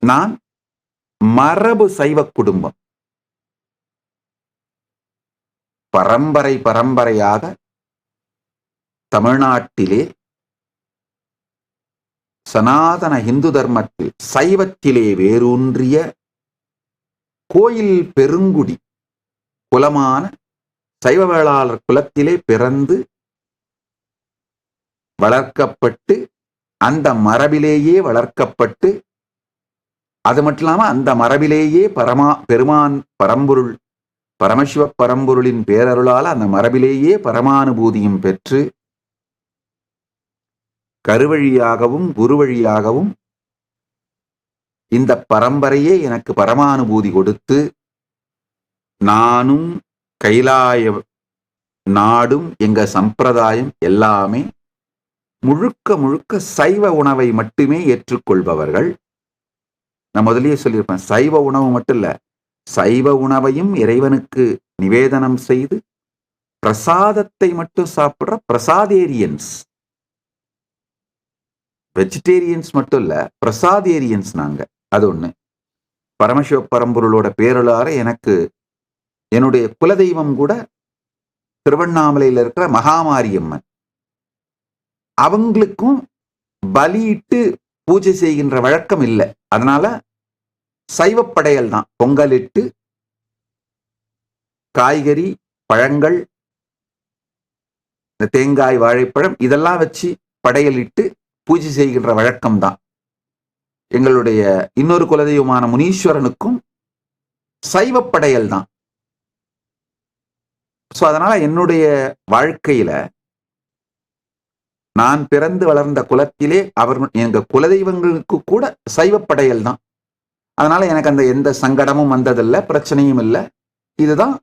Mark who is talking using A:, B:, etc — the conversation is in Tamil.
A: நான் மரபு சைவ குடும்பம். பரம்பரை பரம்பரையாக தமிழ்நாட்டிலே சனாதன இந்து தர்மத்தில் சைவத்திலே வேரூன்றிய கோயில் பெருங்குடி குலமான சைவ வேளாளர் குலத்திலே பிறந்து வளர்க்கப்பட்டு, அந்த மரபிலேயே வளர்க்கப்பட்டு, அது மட்டும் இல்லாம அந்த மரபிலேயே பெருமான் பரம்பொருள் பரமசிவ பரம்பொருளின் பேரருளால் அந்த மரபிலேயே பரமானுபூதியும் பெற்று கருவழியாகவும் குரு வழியாகவும் இந்த பரம்பரையே எனக்கு பரமானுபூதி கொடுத்து, நானும் கைலாய நாடும் எங்க சம்பிரதாயம் எல்லாமே முழுக்க முழுக்க சைவ உணவை மட்டுமே ஏற்றுக்கொள்பவர்கள். நான் முதலியே சொல்லியிருப்பேன், சைவ உணவு மட்டும் இல்ல, சைவ உணவையும் இறைவனுக்கு நிவேதனம் செய்து பிரசாதத்தை மட்டும் சாப்பிடுற பிரசாதேரியன்ஸ். வெஜிடேரியன்ஸ் மட்டும் இல்ல, பிரசாதேரியன்ஸ் நாங்க. அது ஒண்ணு. பரமசிவ பரம்பொருளோட பேரலார எனக்கு என்னுடைய குலதெய்வம் கூட திருவண்ணாமலையில் இருக்கிற மகாமாரியம்மன். அவங்களுக்கும் பலியிட்டு பூஜை செய்கின்ற வழக்கம் இல்லை. அதனால சைவப்படையல் தான். பொங்கலிட்டு காய்கறி, பழங்கள், இந்த தேங்காய், வாழைப்பழம் இதெல்லாம் வச்சு படையலிட்டு பூஜை செய்கின்ற வழக்கம் தான். எங்களுடைய இன்னொரு குலதெய்வமான முனீஸ்வரனுக்கும் சைவப்படையல் தான். ஸோ அதனால என்னுடைய வாழ்க்கையில நான் பிறந்து வளர்ந்த குலத்திலே எங்க குலதெய்வங்களுக்கு கூட சைவப்படையல் தான். அதனால எனக்கு அந்த எந்த சங்கடமும் வந்ததில்லை, பிரச்சனையும் இல்லை. இதுதான்